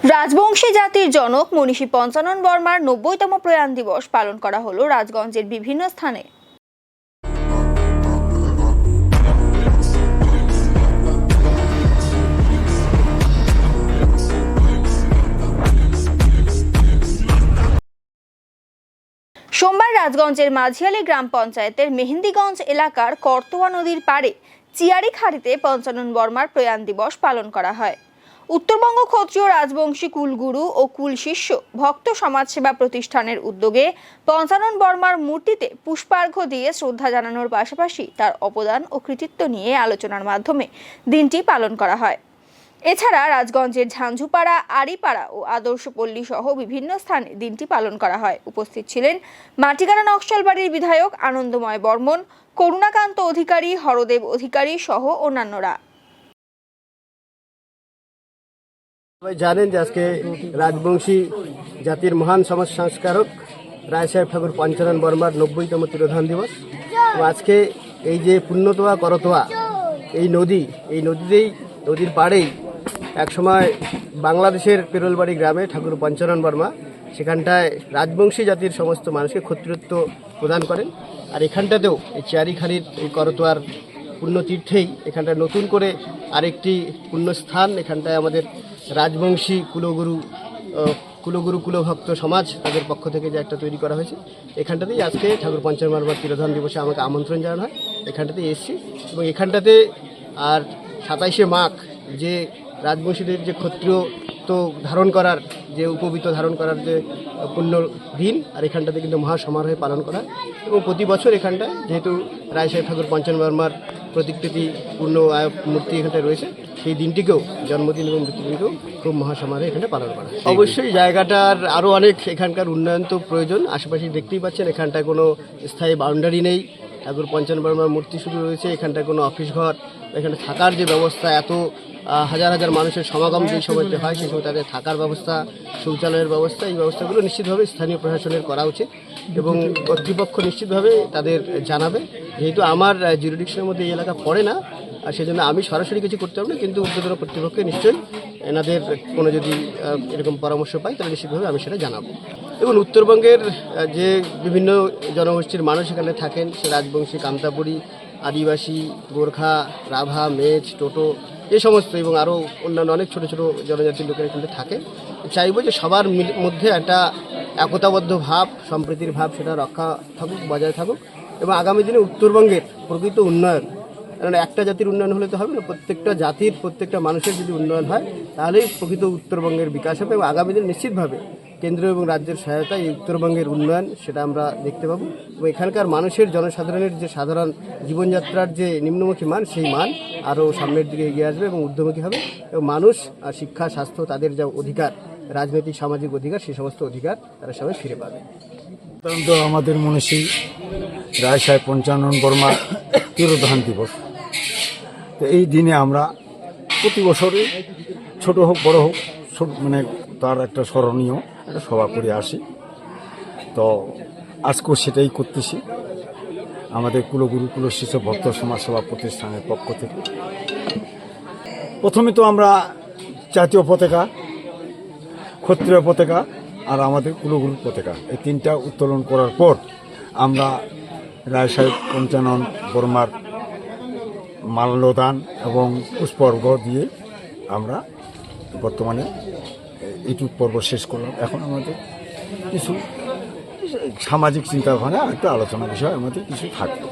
রাজবংশী জাতির জনক মনীষী পঞ্চানন বর্মার ৯০তম প্রয়াণ দিবস পালন করা হলো রাজগঞ্জের বিভিন্ন স্থানে। সোমবার রাজগঞ্জের মাঝিয়ালী গ্রাম পঞ্চায়েতের মেহেন্দিগঞ্জ এলাকার করতোয়া নদীর পাড়ে চিয়ারিখাড়িতে পঞ্চানন বর্মার প্রয়াণ দিবস পালন করা হয়। উত্তরবঙ্গ ক্ষত্রিয় রাজবংশী কুলগুরু ও কুল শিষ্য ভক্ত সমাজসেবা প্রতিষ্ঠানের উদ্যোগে পঞ্চানন বর্মার মূর্তিতে পুষ্পার্ঘ্য দিয়ে শ্রদ্ধা জানানোর পাশাপাশি তার অবদান ও কৃতিত্ব নিয়ে আলোচনার মাধ্যমে দিনটি পালন করা হয়। এছাড়া রাজগঞ্জের ঝাঞ্ঝুপাড়া, আড়িপাড়া ও আদর্শপল্লী সহ বিভিন্ন স্থানে দিনটি পালন করা হয়। উপস্থিত ছিলেন মাটিগাড়া নকশালবাড়ির বিধায়ক আনন্দময় বর্মন, করুণাকান্ত অধিকারী, হরদেব অধিকারী সহ অন্যান্যরা। সবাই জানেন যে আজকে রাজবংশী জাতির মহান সমাজ সংস্কারক রায় সাহেব ঠাকুর পঞ্চানন বর্মার ৯০তম তিরোধান দিবস। আজকে এই যে পুণ্যতোয়া করতোয়া এই নদীর পাড়েই একসময় বাংলাদেশের পেরোলবাড়ি গ্রামে ঠাকুর পঞ্চানন বর্মা সেখানটায় রাজবংশী জাতির সমস্ত মানুষকে ক্ষত্রিয়ত্ব প্রদান করেন। আর এখানটাতেও এই চিয়ারিখাড়ির এই করতোয়ার পুণ্যতীর্থেই এখানটায় নতুন করে আরেকটি পুণ্যস্থান, এখানটায় আমাদের রাজবংশী কুলভক্ত সমাজ তাদের পক্ষ থেকে যে একটা তৈরি করা হয়েছে, এখানটাতেই আজকে ঠাকুর পঞ্চানন বর্মার তিরোধান দিবসে আমাকে আমন্ত্রণ জানানো হয়। এখানটাতেই এসেছি এবং এখানটাতে আর ২৭শে মাঘ যে রাজবংশীদের যে ক্ষত্রিয় তো ধারণ করার যে উপবীত ধারণ করার যে পুণ্য দিন, আর এখানটাতে কিন্তু মহাসমারোহে পালন করা এবং প্রতি বছর এখানটায় যেহেতু রায় সাহেব ঠাকুর পঞ্চানন বর্মার প্রতিকৃতি পূর্ণ মূর্তি এখানটায় রয়েছে, সেই দিনটিকেও জন্মদিন এবং মৃত্যুদিনকেও খুব মহাসমারোহে এখানে পালন করা। অবশ্যই জায়গাটার আরও অনেক এখানকার উন্নয়ন তো প্রয়োজন। আশেপাশে দেখতেই পাচ্ছেন এখানটায় কোনো স্থায়ী বাউন্ডারি নেই। ঠাকুর পঞ্চানন বর্মার মূর্তি শুধু রয়েছে, এখানটায় কোনো অফিস ঘর, এখানে থাকার যে ব্যবস্থা, এত হাজার হাজার মানুষের সমাগম যে সময়তে হয় সেই সময় তাদের থাকার ব্যবস্থা, শৌচালয়ের ব্যবস্থা, এই ব্যবস্থাগুলো নিশ্চিতভাবে স্থানীয় প্রশাসনের করা উচিত এবং কর্তৃপক্ষ নিশ্চিতভাবে তাদের জানাবে। যেহেতু আমার জুরিডিকশনের মধ্যে এই এলাকা পড়ে না, আর সেজন্য আমি সরাসরি কিছু করতে পারবো না, কিন্তু ঊর্ধ্বতন কর্তৃপক্ষকে নিশ্চয়ই এনাদের কোনো যদি এরকম পরামর্শ পাই তাহলে নিশ্চিতভাবে আমি সেটা জানাবো। এবং উত্তরবঙ্গের যে বিভিন্ন জনগোষ্ঠীর মানুষ এখানে থাকেন, সে রাজবংশী, কামতাপুরী, আদিবাসী, গোর্খা, রাভা, মেচ, টোটো, এই সমস্ত এবং আরও অন্যান্য অনেক ছোটো ছোটো জনজাতির লোকেরা এখানে থাকে। চাইবো যে সবার মধ্যে একটা একতাবদ্ধ ভাব, সম্প্রীতির ভাব সেটা রক্ষা থাকুক, বজায় থাকুক এবং আগামী দিনে উত্তরবঙ্গের প্রকৃত উন্নয়ন, কারণ একটা জাতির উন্নয়ন হলে তো হবে না, প্রত্যেকটা জাতির প্রত্যেকটা মানুষের যদি উন্নয়ন হয় তাহলেই প্রকৃত উত্তরবঙ্গের বিকাশ হবে এবং আগামী দিনে নিশ্চিতভাবে কেন্দ্র এবং রাজ্যের সহায়তায় এই উত্তরবঙ্গের উন্নয়ন সেটা আমরা দেখতে পাবো এবং এখানকার মানুষের জনসাধারণের যে সাধারণ জীবনযাত্রার যে নিম্নমুখী মান, সেই মান আরও সামনের দিকে এগিয়ে আসবে এবং ঊর্ধ্বমুখী হবে এবং মানুষ শিক্ষা, স্বাস্থ্য, তাদের যা অধিকার, রাজনৈতিক সামাজিক অধিকার, সেই সমস্ত অধিকার তারা সবাই ফিরে পাবে। সাধারণত আমাদের মনীষী রায় সাহেব পঞ্চানন বর্মার তিরোধান দিবস, তো এই দিনে আমরা প্রতি বছরই ছোট হোক বড় হোক মানে তার একটা স্মরণীয় একটা সভা করে আসি। তো আজকেও সেটাই করতেছি আমাদের কুলগুরু কুলশিষ্য ভক্ত সমাজ সেবা প্রতিষ্ঠানের পক্ষ থেকে। প্রথমে তো আমরা জাতীয় পতাকা, ক্ষত্রিয় পতাকা আর আমাদের কুলগুরু পতাকা, এই তিনটা উত্তোলন করার পর আমরা রায় সাহেব পঞ্চানন বর্মার মাল্যদান এবং পুষ্পার্ঘ্য দিয়ে আমরা বর্তমানে এইটুক পর্ব শেষ করলাম। এখন আমাদের কিছু সামাজিক চিন্তাভাবনা, একটা আলোচনা বিষয় আমাদের কিছু থাকবে।